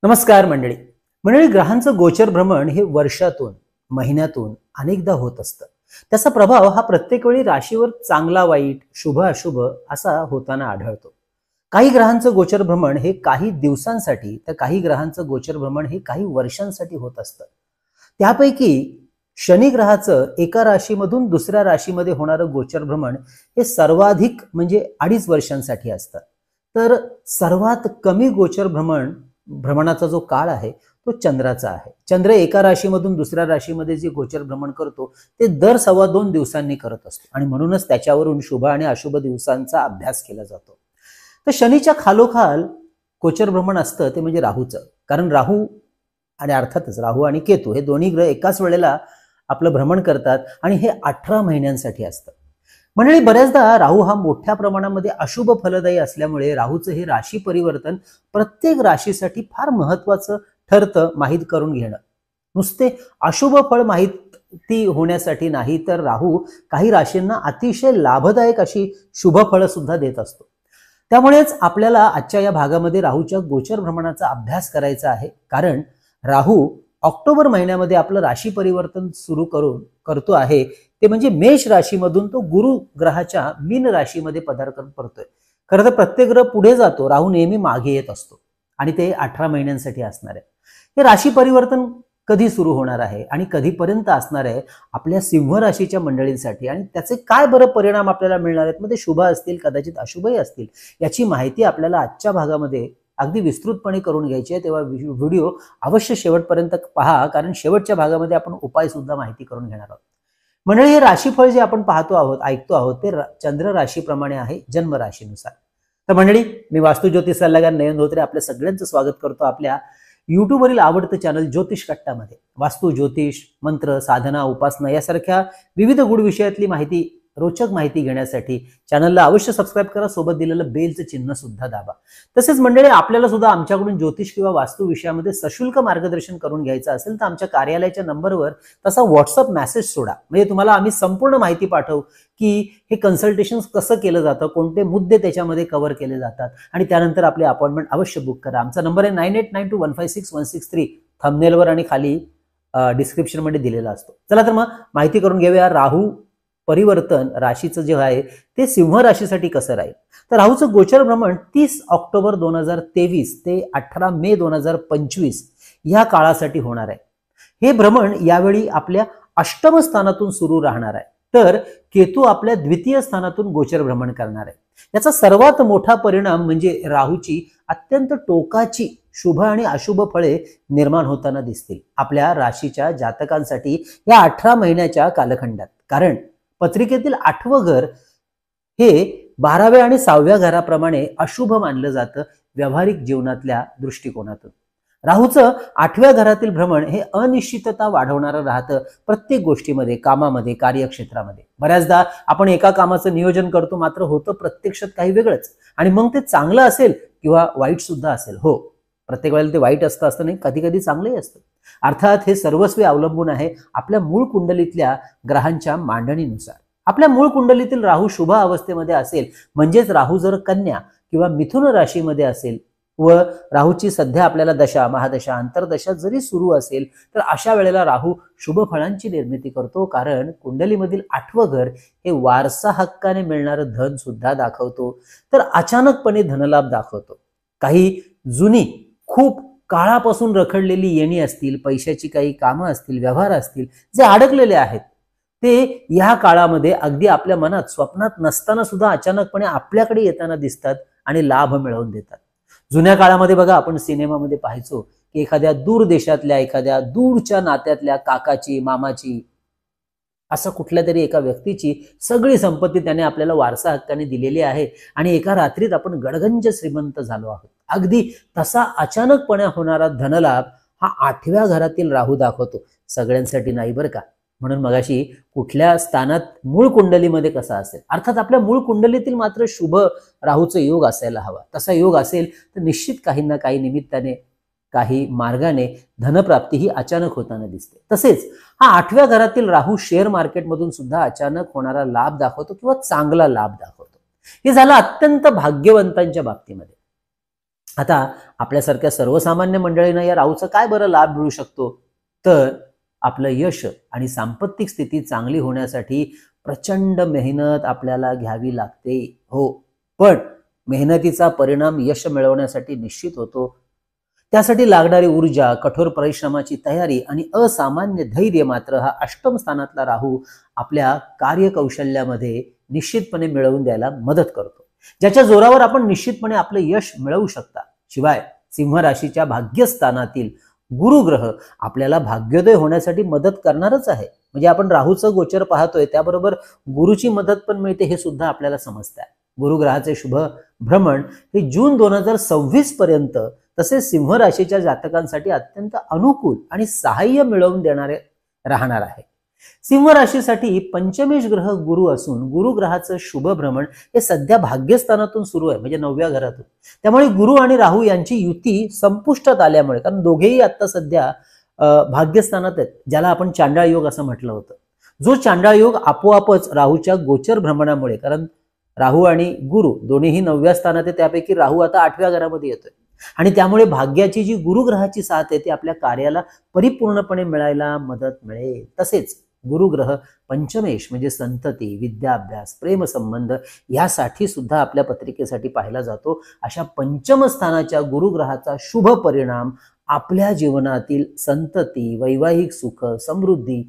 नमस्कार मंडळी. ग्रहांचं गोचर भ्रमण हे वर्षातून महिन्यातून अनेकदा होत असतं. त्याचा प्रभाव हा प्रत्येक वेळी राशीवर चांगला वाईट शुभ अशुभ असा होताना आढळतो. काही ग्रहांचं गोचर भ्रमण हे काही दिवसांसाठी तर काही ग्रहांचं गोचर भ्रमण हे काही वर्षांसाठी होत असतं. त्यापैकी शनी ग्रहाचं एका राशीमधून दुसऱ्या राशीमध्ये होणारं गोचर भ्रमण हे सर्वाधिक म्हणजे 2.5 वर्षांसाठी असतं. तर सर्वात कमी गोचर भ्रमणाचा जो काळ आहे तो चंद्राचा आहे. चंद्र एका राशीमधून दुसऱ्या राशीमध्ये जे गोचर भ्रमण करतो ते दर 2.25 दिवसांनी करत असतो आणि म्हणूनच त्याच्यावरून शुभ आणि अशुभ दिवसांचा अभ्यास केला जातो. तर शनीच्या खालोखाल गोचर भ्रमण असतं ते म्हणजे राहूचं. कारण राहू आणि अर्थातच राहू आणि केतू हे दोन्ही ग्रह एकाच वेळेला आपलं भ्रमण करतात आणि हे 18 महिन्यांसाठी असतं. मंडळी, बऱ्याचदा राहू हा मोठ्या प्रमाणामध्ये अशुभ फलदायी असल्यामुळे राहूचं हे राशी परिवर्तन प्रत्येक राशीसाठी फार महत्वाचं ठरतं माहीत करून घेणं. नुसते अशुभ फळ माहिती होण्यासाठी नाही तर राहू काही राशींना अतिशय लाभदायक अशी शुभ फळं सुद्धा देत असतो. त्यामुळेच आपल्याला आजच्या या भागामध्ये राहूच्या गोचर भ्रमणाचा अभ्यास करायचा आहे. कारण राहू ऑक्टोबर महिन्यामध्ये आपलं राशी परिवर्तन सुरू करतो आहे ते म्हणजे मेष राशीमधून तो गुरु ग्रहाच्या मीन राशीमध्ये पदार्पण करतोय. खरं तर प्रत्येक ग्रह पुढे जातो, राहू नेहमी मागे येत असतो आणि ते 18 महिन्यांसाठी असणार आहे. हे राशी परिवर्तन कधी सुरू होणार आहे आणि कधीपर्यंत असणार आहे आपल्या सिंह राशीच्या मंडळींसाठी आणि त्याचे काय बरं परिणाम आपल्याला मिळणार आहेत, मध्ये शुभ असतील कदाचित अशुभही असतील, याची माहिती आपल्याला आजच्या भागामध्ये अगदी विस्तृतपणे करून घ्यायची आहे. तेव्हा व्हिडिओ अवश्य शेवटपर्यंत पहा, कारण शेवटच्या भागामध्ये आपण उपाय सुद्धा माहिती करून घेणार आहोत. मंडळी, हे राशीफळ जे आपण पाहतो आहोत ऐकतो आहोत ते चंद्र राशीप्रमाणे आहे जन्म राशीनुसार. तर मंडळी, मी वास्तू ज्योतिष सल्लागार नयन धोत्रे आपल्या सगळ्यांचं स्वागत करतो आपल्या युट्यूबवरील आवडतं चॅनल ज्योतिष कट्टामध्ये. वास्तू, ज्योतिष, मंत्र, साधना, उपासना यासारख्या विविध गूढ विषयातली माहिती, रोचक माहिती घेण्यासाठी चॅनलला अवश्य सबस्क्राईब करा. सोबत दिलेलं बेलचं चिन्ह सुद्धा दाबा. तसेच मंडळी, आपल्याला सुद्धा आमच्याकडून ज्योतिष किंवा वास्तू विषयामध्ये सशुल्क मार्गदर्शन करून घ्यायचं असेल तर आमच्या कार्यालयाच्या नंबरवर तसा व्हॉट्सअप मेसेज सोडा. म्हणजे तुम्हाला आम्ही संपूर्ण माहिती पाठवू की हे कन्सल्टेशन कसं केलं जातं, कोणते मुद्दे त्याच्यामध्ये कव्हर केले जातात आणि त्यानंतर आपली अपॉइंटमेंट अवश्य बुक करा. आमचा नंबर आहे 9892156163. थंबनेलवर आणि खाली डिस्क्रिप्शन मध्ये दिलेला असतो. चला तर मग माहिती करून घेऊया राहू परिवर्तन राशीचं जे आहे ते सिंह राशीसाठी कसं राहील. तर राहूचं गोचर भ्रमण 30 ऑक्टोबर 2023 ते 18 मे 2025 या काळासाठी होणार आहे. हे भ्रमण यावेळी आपल्या अष्टम स्थानातून सुरू राहणार आहे. तर केतू आपल्या द्वितीय स्थानातून गोचर भ्रमण करणार आहे. याचा सर्वात मोठा परिणाम म्हणजे राहूची अत्यंत टोकाची शुभ आणि अशुभ फळे निर्माण होताना दिसतील आपल्या राशीच्या जातकांसाठी या 18 महिन्याच्या कालखंडात. कारण पत्रिकेतील 8वं घर हे 12व्या आणि 6व्या घराप्रमाणे अशुभ मानलं जातं व्यावहारिक जीवनातल्या दृष्टिकोनातून. राहूचं 8व्या घरातील भ्रमण हे अनिश्चितता वाढवणारं राहतं प्रत्येक गोष्टीमध्ये, कामामध्ये, कार्यक्षेत्रामध्ये. बऱ्याचदा आपण एका कामाचं नियोजन करतो मात्र होतं प्रत्यक्षात काही वेगळंच आणि मग ते चांगलं असेल किंवा वाईट सुद्धा असेल. हो, प्रत्येक वेळेला ते वाईट असतं नाही, कधी कधी चांगलंही असतं. अर्थात हे सर्वस्वी अवलंबून आहे आपल्या मूळ कुंडलीतल्या ग्रहांच्या मांडणीनुसार. आपल्या मूळ कुंडलीतील राहू शुभ अवस्थेमध्ये असेल म्हणजेच राहू जर कन्या किंवा मिथुन राशीमध्ये असेल व राहूची सध्या आपल्याला दशा, महादशा, अंतर्दशा जरी सुरू असेल तर अशा वेळेला राहू शुभ फळांची निर्मिती करतो. कारण कुंडलीमधील 8वं घर हे वारसा हक्काने मिळणारं धन सुद्धा दाखवतो, तर अचानकपणे धनलाभ दाखवतो. काही जुनी खूप काळापासून रखडलेली येणी असतील, पैशाची काही कामं असतील, व्यवहार असतील जे अडकलेले आहेत ते या काळामध्ये अगदी आपल्या मनात स्वप्नात नसताना सुद्धा अचानकपणे आपल्याकडे येताना दिसतात आणि लाभ मिळवून देतात. जुन्या काळामध्ये बघा, आपण सिनेमामध्ये पाहायचो की एखाद्या दूर देशातल्या, एखाद्या दूरच्या नात्यातल्या काकाची, मामाची, असं कुठल्या तरी एका व्यक्तीची सगळी संपत्ती त्याने आपल्याला वारसा हक्काने दिलेली आहे आणि एका रात्रीत आपण गडगंज श्रीमंत झालो आहोत. अगदी तसा अचानकपणे होणारा धनलाभ हा 8व्या घरातील राहू दाखवतो. सगळ्यांसाठी नाही बरं का. म्हणून मगाशी कुठल्या स्थानात मूळ कुंडलीमध्ये कसा असेल, अर्थात आपल्या मूळ कुंडलीतील मात्र शुभ राहूचा योग असायला हवा. तसा योग असेल तर निश्चित काही ना काही निमित्ताने, काही मार्गाने धनप्राप्ती ही अचानक होताना दिसते. तसेच हा 8व्या घरातील राहू शेअर मार्केटमधून सुद्धा अचानक होणारा लाभ दाखवतो किंवा चांगला लाभ दाखवतो. हे झालं अत्यंत भाग्यवंतांच्या बाबतीमध्ये. आता आपल्यासारख्या सर्वसामान्य मंडळींना या राहूचा काय बरं लाभ मिळू शकतो, तर आपलं यश आणि सांपत्तिक स्थिती चांगली होण्यासाठी प्रचंड मेहनत आपल्याला घ्यावी लागते. हो, पण मेहनतीचा परिणाम यश मिळवण्यासाठी निश्चित होतो. त्यासाठी लागणारी ऊर्जा, कठोर परिश्रमाची तयारी आणि असामान्य धैर्य मात्र हा अष्टम स्थानातला राहू आपल्या कार्यकौशल्यामध्ये निश्चितपणे मिळवून द्यायला मदत करतो, ज्याच्या जोरावर आपण निश्चितपणे आपलं यश मिळवू शकता. शिवाय सिंह राशीच्या भाग्यस्थानातील गुरुग्रह आपल्याला भाग्योदय होण्यासाठी मदत करणारच आहे. म्हणजे आपण राहूचं गोचर पाहतोय त्याबरोबर गुरुची मदत पण मिळते हे सुद्धा आपल्याला समजतंय. गुरुग्रहाचे शुभ भ्रमण हे जून 2026 पर्यंत तसेच सिंह राशीच्या जातकांसाठी अत्यंत अनुकूल आणि सहाय्य मिळवून देणारे राहणार आहे. सिंह राशीसाठी पंचमेश ग्रह गुरु असून गुरुग्रहाचं शुभ भ्रमण हे सध्या भाग्यस्थानातून सुरू आहे, म्हणजे 9व्या घरातून. त्यामुळे गुरु आणि राहू यांची युती संपुष्टात आल्यामुळे, कारण दोघेही आता सध्या भाग्यस्थानात आहेत, ज्याला आपण चांडाळ योग असं म्हटलं होतं. जो चांडाळ योग आपोआपच राहूच्या गोचर भ्रमणामुळे, कारण राहू आणि गुरु दोन्हीही 9व्या स्थानात आहे, त्यापैकी राहू आता 8व्या घरामध्ये येतोय आणि त्यामुळे भाग्याची जी गुरुग्रहाची साथ आहे ती आपल्या कार्याला परिपूर्णपणे मिळायला मदत मिळेल. तसेच गुरुग्रह पंचमेश म्हणजे संतती, विद्याभ्यास, प्रेमसंबंध यासाठी सुद्धा आपल्या पत्रिकेसाठी पाहिला जातो. अशा पंचम स्थानाच्या गुरुग्रहाचा शुभ परिणाम आपल्या जीवनातील संतती, वैवाहिक सुख, समृद्धी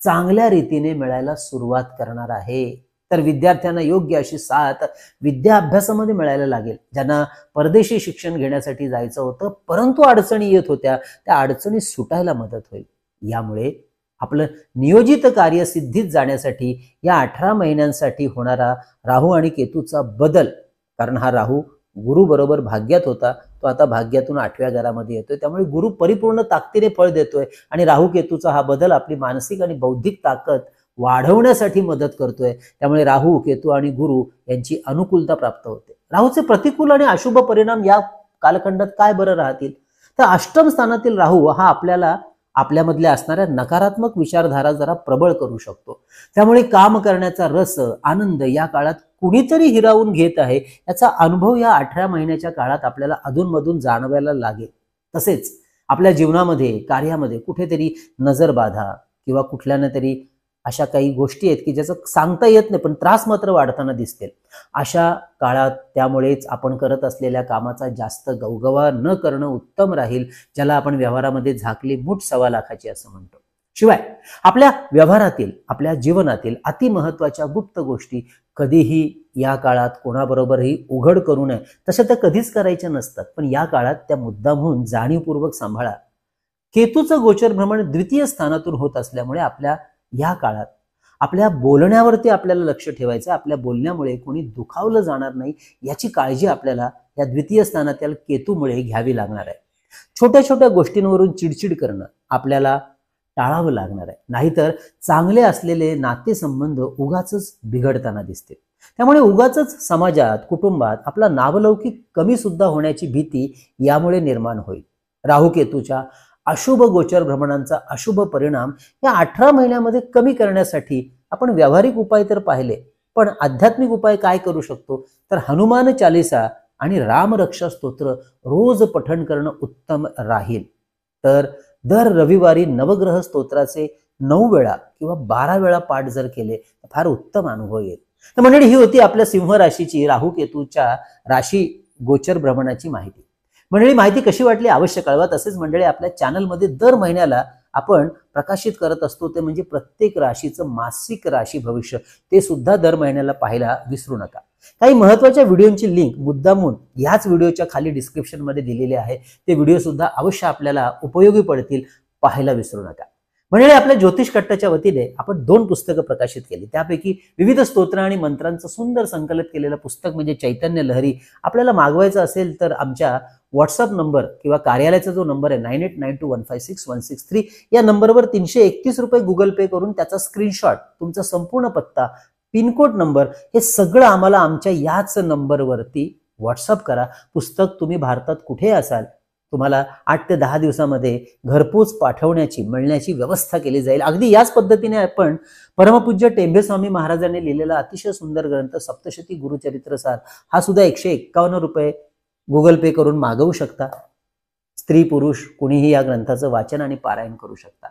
चांगल्या रीतीने मिळायला सुरुवात करणार आहे. तर विद्यार्थ्यांना योग्य अशी साथ विद्याभ्यासामध्ये मिळायला लागेल. ज्यांना परदेशी शिक्षण घेण्यासाठी जायचं होतं परंतु अडचणी येत होत्या, त्या अडचणी सुटायला मदत होईल. यामुळे आपलं नियोजित कार्य सिद्धीत जाण्यासाठी या 18 महिन्यांसाठी होणारा राहू आणि केतूचा बदल, कारण हा राहू गुरु बरोबर भाग्यात होता, तो आता भाग्यातून 8व्या घरामध्ये येतोय, त्यामुळे गुरु परिपूर्ण ताकदीने फळ देतोय आणि राहू केतूचा हा बदल आपली मानसिक आणि बौद्धिक ताकद वाढवण्यासाठी मदत करतोय. त्यामुळे राहू, केतू आणि गुरु यांची अनुकूलता प्राप्त होते. राहूचे प्रतिकूल आणि अशुभ परिणाम या कालखंडात काय बरं राहतील, तर अष्टम स्थानातील राहू हा आपल्यामधल्या असणाऱ्या नकारात्मक विचारधारा जरा प्रबळ करू शकतो. त्यामुळे काम करण्याचा रस, आनंद या काळात कुणीतरी हिरावून घेत आहे याचा अनुभव या 18 महिन्याच्या काळात आपल्याला अधूनमधून जाणवायला लागेल. तसेच आपल्या जीवनामध्ये, कार्यामध्ये कुठेतरी नजरबाधा किंवा कुठल्याने तरी अशा काही गोष्टी आहेत की ज्याचं सांगता येत नाही पण त्रास मात्र वाढताना दिसतील. अशा काळात त्यामुळेच आपण करत असलेल्या कामाचा जास्त गवगवा न करणं उत्तम राहील, ज्याला आपण व्यवहारामध्ये झाकली मूठ 1.25 लाखाची असं म्हणतो. शिवाय आपल्या व्यवहारातील, आपल्या जीवनातील अतिमहत्वाच्या गुप्त गोष्टी कधीही या काळात कोणाबरोबरही उघड करू नये. तसं त्या कधीच करायच्या नसतात, पण या काळात त्या मुद्दामहून जाणीवपूर्वक सांभाळा. केतूचं गोचर भ्रमण द्वितीय स्थानातून होत असल्यामुळे या काळात आपल्या बोलण्यावरती आपल्याला लक्ष ठेवायचं. आपल्या बोलण्यामुळे कोणी दुखावलं जाणार नाही याची काळजी आपल्याला या द्वितीय स्थानातील केतूमुळे घ्यावी लागणार आहे. छोट्या छोट्या गोष्टींवरून चिडचिड करणं आपल्याला टाळावं लागणार आहे, नाहीतर चांगले असलेले नातेसंबंध उगाचच बिघडताना दिसतील. त्यामुळे उगाचच समाजात, कुटुंबात आपला नावलौकिक कमी सुद्धा होण्याची भीती यामुळे निर्माण होईल. राहू केतूच्या अशुभ गोचर भ्रमणांचा अशुभ परिणाम या 18 महिन्यामध्ये कमी करण्यासाठी आपण व्यावहारिक उपाय तर पाहिले, पण आध्यात्मिक उपाय काय करू शकतो, तर हनुमान चालीसा आणि रामरक्षा स्तोत्र रोज पठण करणं उत्तम राहील. तर दर रविवारी नवग्रह स्तोत्राचे 9 वेळा किंवा 12 वेळा पाठ जर केले तर फार उत्तम अनुभव येईल. तर मंडळी, ही होती आपल्या सिंह राशीची राहू केतूच्या राशी गोचर भ्रमणाची माहिती. मंडळी, माहिती कशी वाटली अवश्य कळवा. तसेच मंडळी, आपल्या चॅनलमध्ये दर महिन्याला आपण प्रकाशित करत असतो ते म्हणजे प्रत्येक राशीचं मासिक राशी भविष्य, ते सुद्धा दर महिन्याला पाहायला विसरू नका. काही महत्त्वाच्या व्हिडिओची लिंक मुद्दामून याच व्हिडिओच्या खाली डिस्क्रिप्शन मध्ये दिलेली आहे. ते व्हिडिओ सुद्धा अवश्य आपल्याला उपयोगी पडतील, पाहायला विसरू नका. म्हणजे आपल्या ज्योतिष कट्टाच्या वतीने आपण 2 पुस्तकं प्रकाशित केली. त्यापैकी विविध स्तोत्र आणि मंत्रांचं सुंदर संकलित केलेलं पुस्तक म्हणजे चैतन्य लहरी आपल्याला मागवायचं असेल तर आमच्या व्हॉट्सअप नंबर किंवा कार्यालयाचा जो नंबर आहे 9892156163 या नंबरवर 331 रुपये गुगल पे करून त्याचा स्क्रीनशॉट, तुमचा संपूर्ण पत्ता, पिनकोड नंबर हे सगळं आम्हाला आमच्या याच नंबरवरती व्हॉट्सअप करा. पुस्तक तुम्ही भारतात कुठे असाल तुम्हाला 8 ते 10 दिवसामध्ये घरपोच पाठवण्याची, मिळण्याची व्यवस्था केली जाईल. अगदी याच पद्धतीने आपण परमपूज्य टेंबे स्वामी महाराजांनी लिहिलेला अतिशय सुंदर ग्रंथ सप्तशती गुरुचरित्रसार हा सुद्धा 151 रुपये गुगल पे करून मागवू शकता. स्त्री पुरुष कुणीही या ग्रंथाचं वाचन आणि पारायण करू शकता.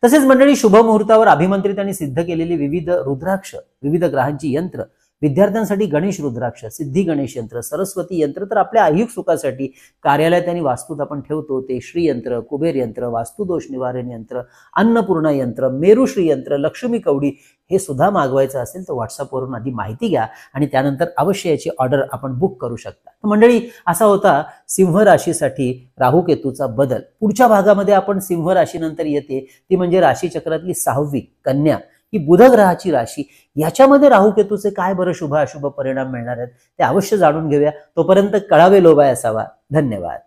तसेच मंडळी, शुभ मुहूर्तावर अभिमंत्रित आणि सिद्ध केलेली विविध रुद्राक्ष, विविध ग्रहांची यंत्र, विद्यार्थ्यांसाठी गणेश रुद्राक्ष, सिद्धी गणेश यंत्र, सरस्वती यंत्र, तर आपल्या आयुष सुखासाठी कार्यालयात आणि वास्तूत आपण ठेवतो ते श्री यंत्र, कुबेर यंत्र, वास्तुदोष निवारण यंत्र, अन्नपूर्णा यंत्र, मेरुश्री यंत्र, लक्ष्मी कवडी हे सुद्धा मागवायचं असेल तर व्हॉट्सअपवरून आधी माहिती घ्या आणि त्यानंतर अवश्य याची ऑर्डर आपण बुक करू शकता. तर मंडळी, असा होता सिंह राशीसाठी राहू केतूचा बदल. पुढच्या भागामध्ये आपण सिंह राशीनंतर येते ती म्हणजे राशीचक्रातली 6वी कन्या, ही बुध ग्रहाची राशी. याच्यामध्ये राहू केतूचे काय बरं शुभ अशुभ परिणाम मिळणार आहेत ते अवश्य जाणून घेऊया. तोपर्यंत कळावे लोभाय असावा. धन्यवाद.